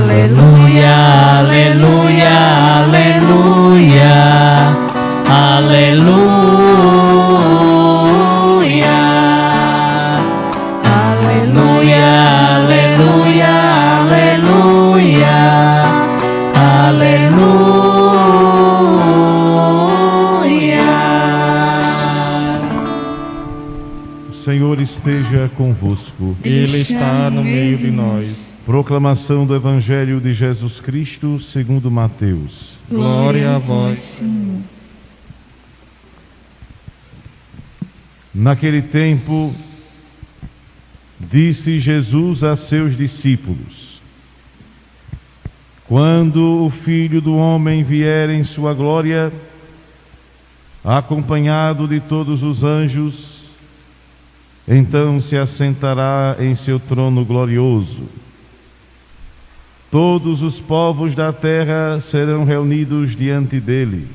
Aleluia, aleluia, aleluia, aleluia, aleluia, aleluia, aleluia, aleluia. O Senhor esteja convosco. Ele está no meio de nós. Proclamação do Evangelho de Jesus Cristo segundo Mateus. Glória a vós, Senhor. Naquele tempo, disse Jesus a seus discípulos: quando o Filho do Homem vier em sua glória, acompanhado de todos os anjos, então se assentará em seu trono glorioso. Todos os povos da terra serão reunidos diante dele,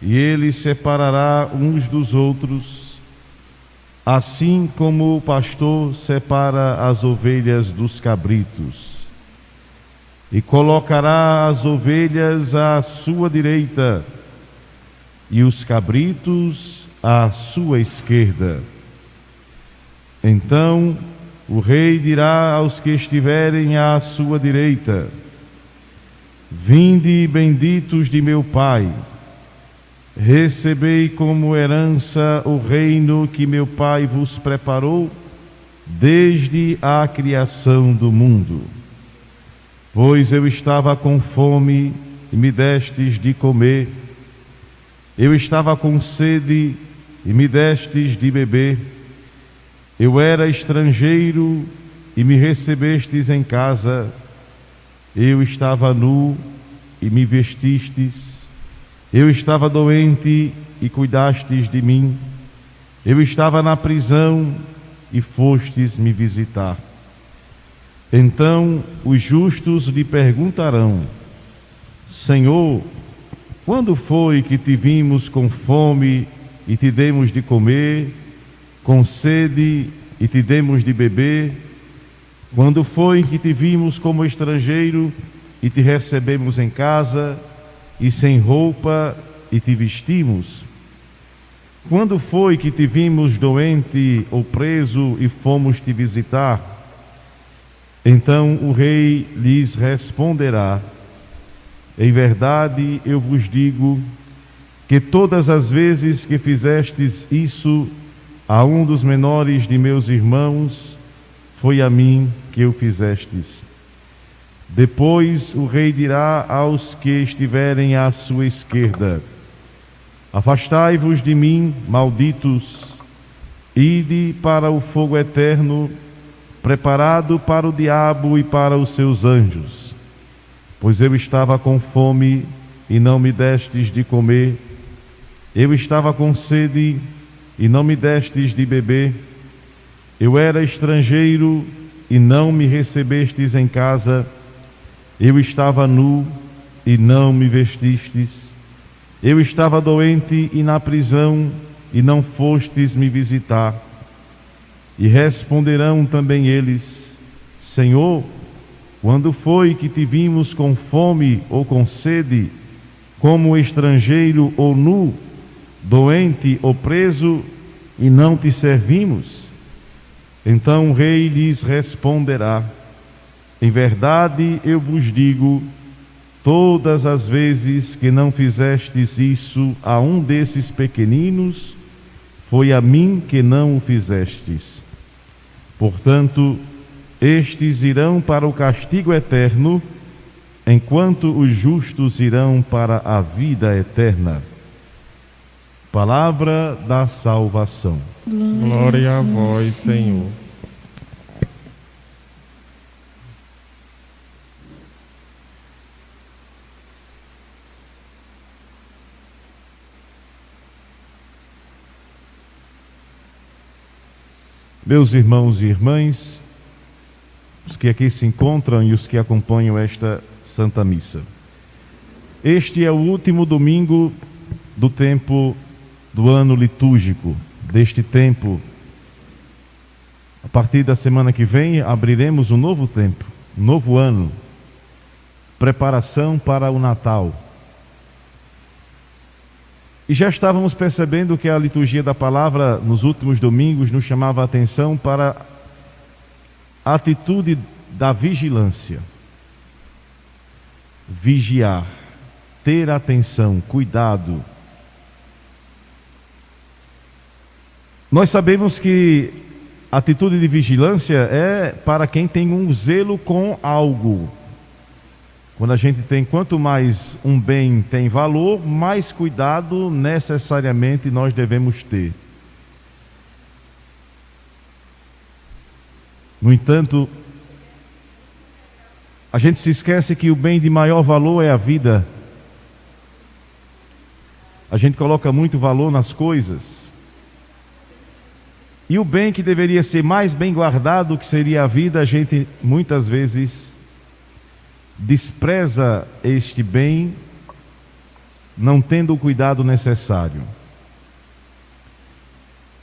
e ele separará uns dos outros, assim como o pastor separa as ovelhas dos cabritos, e colocará as ovelhas à sua direita e os cabritos à sua esquerda. Então o rei dirá aos que estiverem à sua direita: vinde, benditos de meu Pai, recebei como herança o reino que meu Pai vos preparou desde a criação do mundo. Pois eu estava com fome e me destes de comer, eu estava com sede e me destes de beber, eu era estrangeiro e me recebestes em casa, eu estava nu e me vestistes, eu estava doente e cuidastes de mim, eu estava na prisão e fostes me visitar. Então os justos lhe perguntarão: Senhor, quando foi que te vimos com fome e te demos de comer, com sede e te demos de beber? Quando foi que te vimos como estrangeiro e te recebemos em casa, e sem roupa e te vestimos? Quando foi que te vimos doente ou preso e fomos te visitar? Então o rei lhes responderá: em verdade eu vos digo que todas as vezes que fizestes isso a um dos menores de meus irmãos, foi a mim que o fizestes. Depois o rei dirá aos que estiverem à sua esquerda: afastai-vos de mim, malditos, ide para o fogo eterno, preparado para o diabo e para os seus anjos. Pois eu estava com fome e não me destes de comer, eu estava com sede e não me destes de beber, eu era estrangeiro e não me recebestes em casa, eu estava nu e não me vestistes, eu estava doente e na prisão e não fostes me visitar. E responderão também eles: Senhor, quando foi que te vimos com fome ou com sede, como estrangeiro ou nu, doente ou preso, e não te servimos? Então o rei lhes responderá: em verdade eu vos digo, todas as vezes que não fizestes isso a um desses pequeninos, foi a mim que não o fizestes. Portanto, estes irão para o castigo eterno, enquanto os justos irão para a vida eterna. Palavra da salvação. Glória a vós, Senhor. Meus irmãos e irmãs, os que aqui se encontram e os que acompanham esta Santa Missa, este é o último domingo do tempo do ano litúrgico, deste tempo. A partir da semana que vem abriremos um novo tempo, um novo ano, preparação para o Natal. E já estávamos percebendo que a liturgia da palavra nos últimos domingos nos chamava a atenção para a atitude da vigilância. Vigiar, ter atenção, cuidado. Nós sabemos que a atitude de vigilância é para quem tem um zelo com algo. Quando a gente tem, quanto mais um bem tem valor, mais cuidado necessariamente nós devemos ter. No entanto, a gente se esquece que o bem de maior valor é a vida. A gente coloca muito valor nas coisas. E o bem que deveria ser mais bem guardado, que seria a vida, a gente muitas vezes despreza este bem, não tendo o cuidado necessário.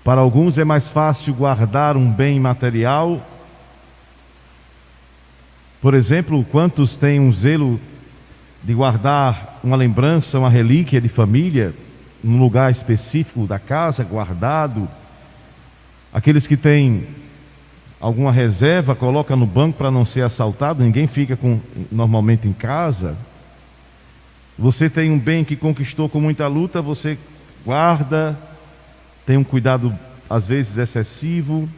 Para alguns é mais fácil guardar um bem material. Por exemplo, quantos têm um zelo de guardar uma lembrança, uma relíquia de família, num lugar específico da casa, guardado? Aqueles que têm alguma reserva, coloca no banco para não ser assaltado, ninguém fica normalmente em casa. Você tem um bem que conquistou com muita luta, você guarda, tem um cuidado às vezes excessivo.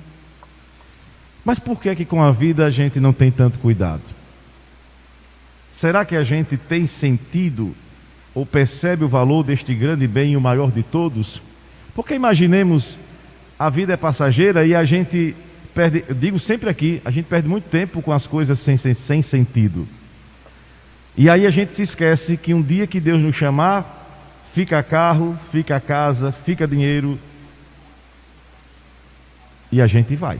Mas por que com a vida a gente não tem tanto cuidado? Será que a gente tem sentido ou percebe o valor deste grande bem, o maior de todos? Porque imaginemos, a vida é passageira e a gente perde, eu digo sempre aqui, a gente perde muito tempo com as coisas sem sentido. E aí a gente se esquece que um dia que Deus nos chamar, fica carro, fica casa, fica dinheiro, e a gente vai.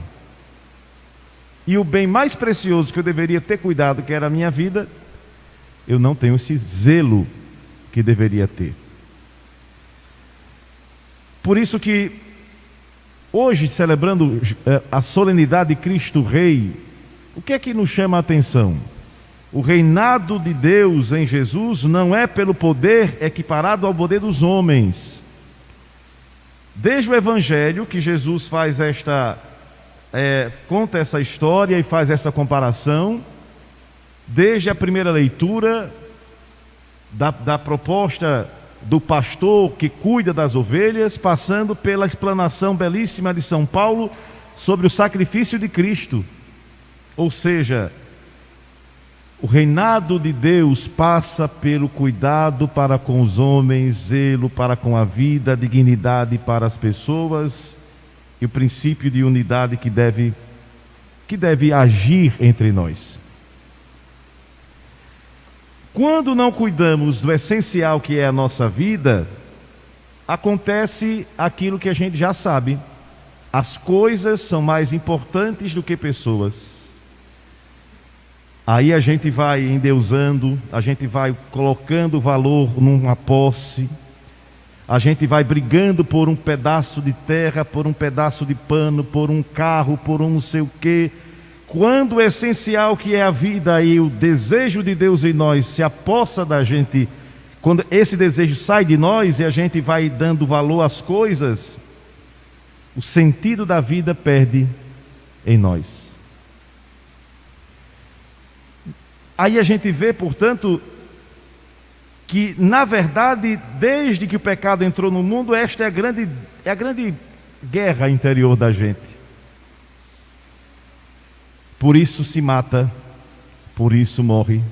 E o bem mais precioso que eu deveria ter cuidado, que era a minha vida, eu não tenho esse zelo que deveria ter. Por isso que hoje, celebrando a solenidade de Cristo Rei, o que é que nos chama a atenção? O reinado de Deus em Jesus não é pelo poder equiparado ao poder dos homens. Desde o Evangelho, que Jesus faz conta essa história e faz essa comparação, desde a primeira leitura da proposta do pastor que cuida das ovelhas, passando pela explanação belíssima de São Paulo sobre o sacrifício de Cristo. Ou seja, o reinado de Deus passa pelo cuidado para com os homens, zelo para com a vida, dignidade para as pessoas e o princípio de unidade que deve agir entre nós. Quando não cuidamos do essencial que é a nossa vida, acontece aquilo que a gente já sabe. As coisas são mais importantes do que pessoas. Aí a gente vai endeusando, a gente vai colocando valor numa posse, a gente vai brigando por um pedaço de terra, por um pedaço de pano, por um carro, por um não sei o quê. Quando o essencial que é a vida e o desejo de Deus em nós se apossa da gente, quando esse desejo sai de nós e a gente vai dando valor às coisas, o sentido da vida perde em nós. Aí a gente vê, portanto, que na verdade, desde que o pecado entrou no mundo, esta é a grande guerra interior da gente. Por isso se mata, por isso morre,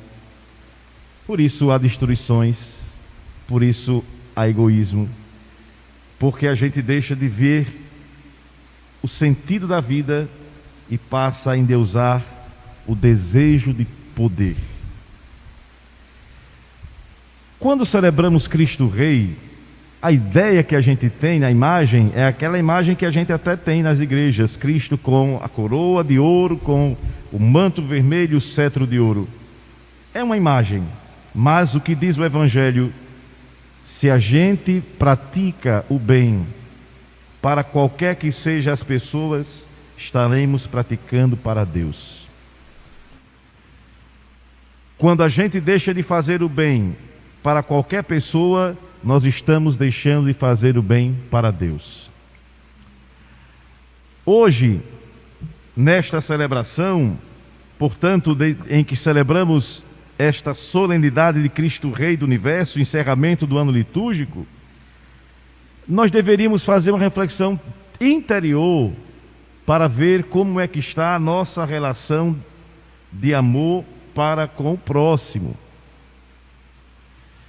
por isso há destruições, por isso há egoísmo, porque a gente deixa de ver o sentido da vida e passa a endeusar o desejo de poder. Quando celebramos Cristo Rei, a ideia que a gente tem na imagem é aquela imagem que a gente até tem nas igrejas, Cristo com a coroa de ouro, com o manto vermelho, o cetro de ouro. É uma imagem, mas o que diz o Evangelho, se a gente pratica o bem para qualquer que seja as pessoas, estaremos praticando para Deus. Quando a gente deixa de fazer o bem para qualquer pessoa, nós estamos deixando de fazer o bem para Deus. Hoje, nesta celebração, portanto, em que celebramos esta solenidade de Cristo Rei do Universo, o encerramento do ano litúrgico, nós deveríamos fazer uma reflexão interior para ver como é que está a nossa relação de amor para com o próximo.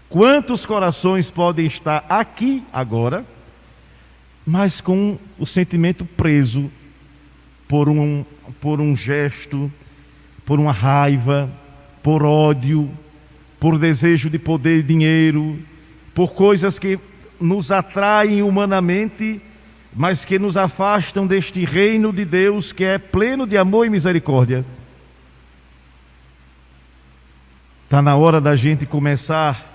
Quantos corações podem estar aqui agora, mas com o sentimento preso por um gesto, por uma raiva, por ódio, por desejo de poder e dinheiro, por coisas que nos atraem humanamente, mas que nos afastam deste reino de Deus que é pleno de amor e misericórdia. Está na hora da gente começar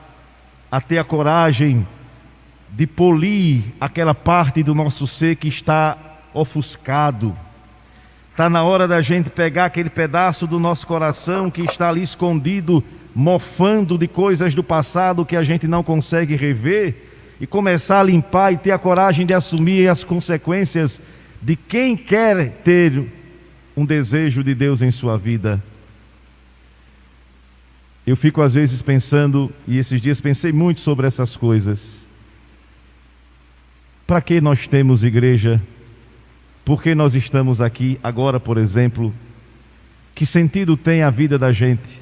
a ter a coragem de polir aquela parte do nosso ser que está ofuscado. Está na hora da gente pegar aquele pedaço do nosso coração que está ali escondido, mofando de coisas do passado que a gente não consegue rever, e começar a limpar e ter a coragem de assumir as consequências de quem quer ter um desejo de Deus em sua vida. Eu fico às vezes pensando, e esses dias pensei muito sobre essas coisas. Para que nós temos igreja? Por que nós estamos aqui agora, por exemplo? Que sentido tem a vida da gente?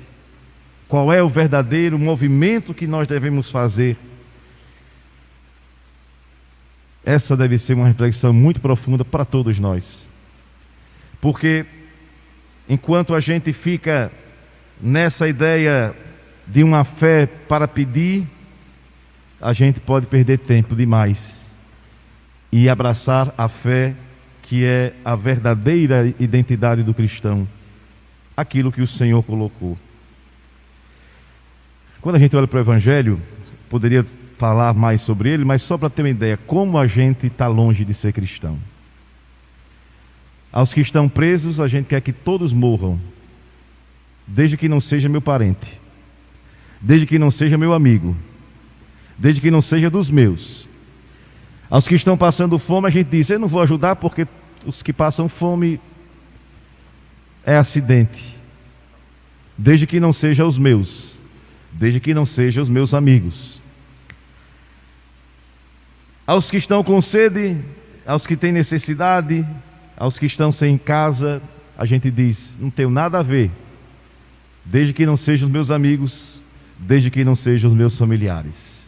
Qual é o verdadeiro movimento que nós devemos fazer? Essa deve ser uma reflexão muito profunda para todos nós. Porque enquanto a gente fica nessa ideia de uma fé para pedir, a gente pode perder tempo demais e abraçar a fé que é a verdadeira identidade do cristão, aquilo que o Senhor colocou. Quando a gente olha para o Evangelho, poderia falar mais sobre ele, mas só para ter uma ideia, como a gente está longe de ser cristão. Aos que estão presos, a gente quer que todos morram, desde que não seja meu parente, desde que não seja meu amigo, desde que não seja dos meus. Aos que estão passando fome, a gente diz: eu não vou ajudar porque os que passam fome é acidente, desde que não seja os meus, desde que não seja os meus amigos. Aos que estão com sede, aos que têm necessidade, aos que estão sem casa, a gente diz: não tenho nada a ver, desde que não sejam os meus amigos, desde que não sejam os meus familiares.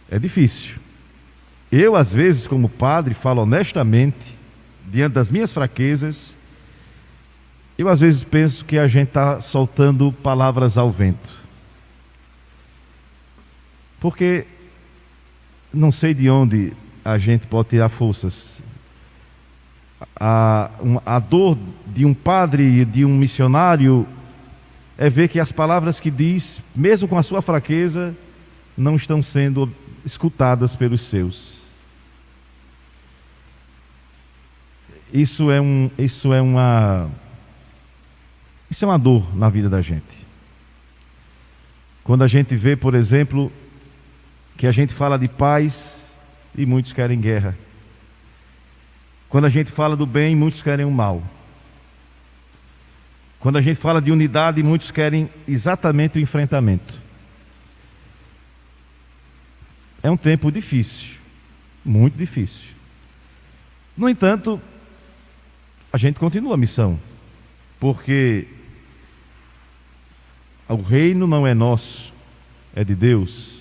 É difícil. Eu, às vezes, como padre, falo honestamente, diante das minhas fraquezas, eu às vezes penso que a gente está soltando palavras ao vento. Porque não sei de onde a gente pode tirar forças. A dor de um padre e de um missionário é ver que as palavras que diz, mesmo com a sua fraqueza, não estão sendo escutadas pelos seus. Isso é uma dor na vida da gente. Quando a gente vê, por exemplo, que a gente fala de paz e muitos querem guerra. Quando a gente fala do bem, muitos querem o mal. Quando a gente fala de unidade, muitos querem exatamente o enfrentamento. É um tempo difícil, muito difícil. No entanto, a gente continua a missão, porque o reino não é nosso, é de Deus.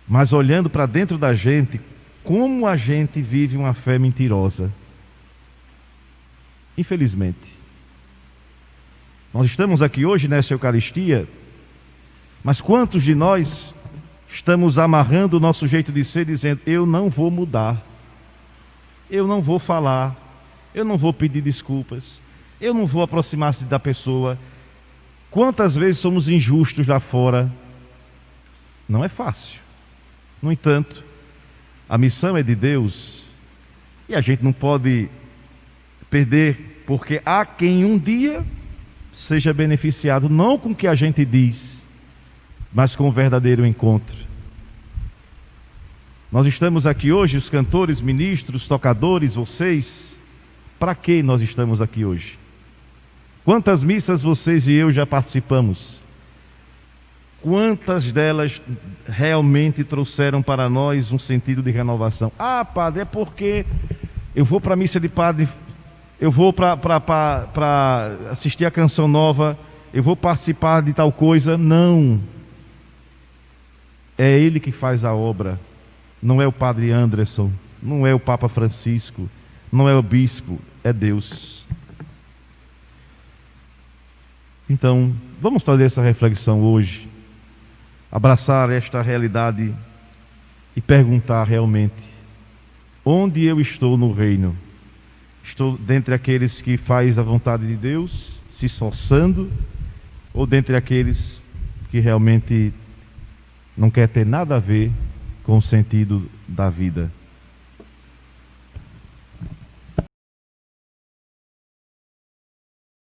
Mas olhando para dentro da gente, como a gente vive uma fé mentirosa. Infelizmente. Nós estamos aqui hoje nessa Eucaristia, mas quantos de nós estamos amarrando o nosso jeito de ser, dizendo: eu não vou mudar, eu não vou falar, eu não vou pedir desculpas, eu não vou aproximar-se da pessoa. Quantas vezes somos injustos lá fora? Não é fácil. No entanto, a missão é de Deus e a gente não pode perder, porque há quem um dia seja beneficiado não com o que a gente diz, mas com o verdadeiro encontro. Nós estamos aqui hoje, os cantores, ministros, tocadores, vocês. Para que nós estamos aqui hoje? Quantas missas vocês e eu já participamos? Quantas delas realmente trouxeram para nós um sentido de renovação? Ah, padre, é porque eu vou para a missa de padre, eu vou para assistir a canção nova, eu vou participar de tal coisa. Não. É Ele que faz a obra. Não é o padre Anderson, não é o Papa Francisco, não é o bispo, é Deus. Então, vamos fazer essa reflexão hoje, abraçar esta realidade e perguntar realmente: onde eu estou no reino? Estou dentre aqueles que faz a vontade de Deus, se esforçando, ou dentre aqueles que realmente não quer ter nada a ver com o sentido da vida?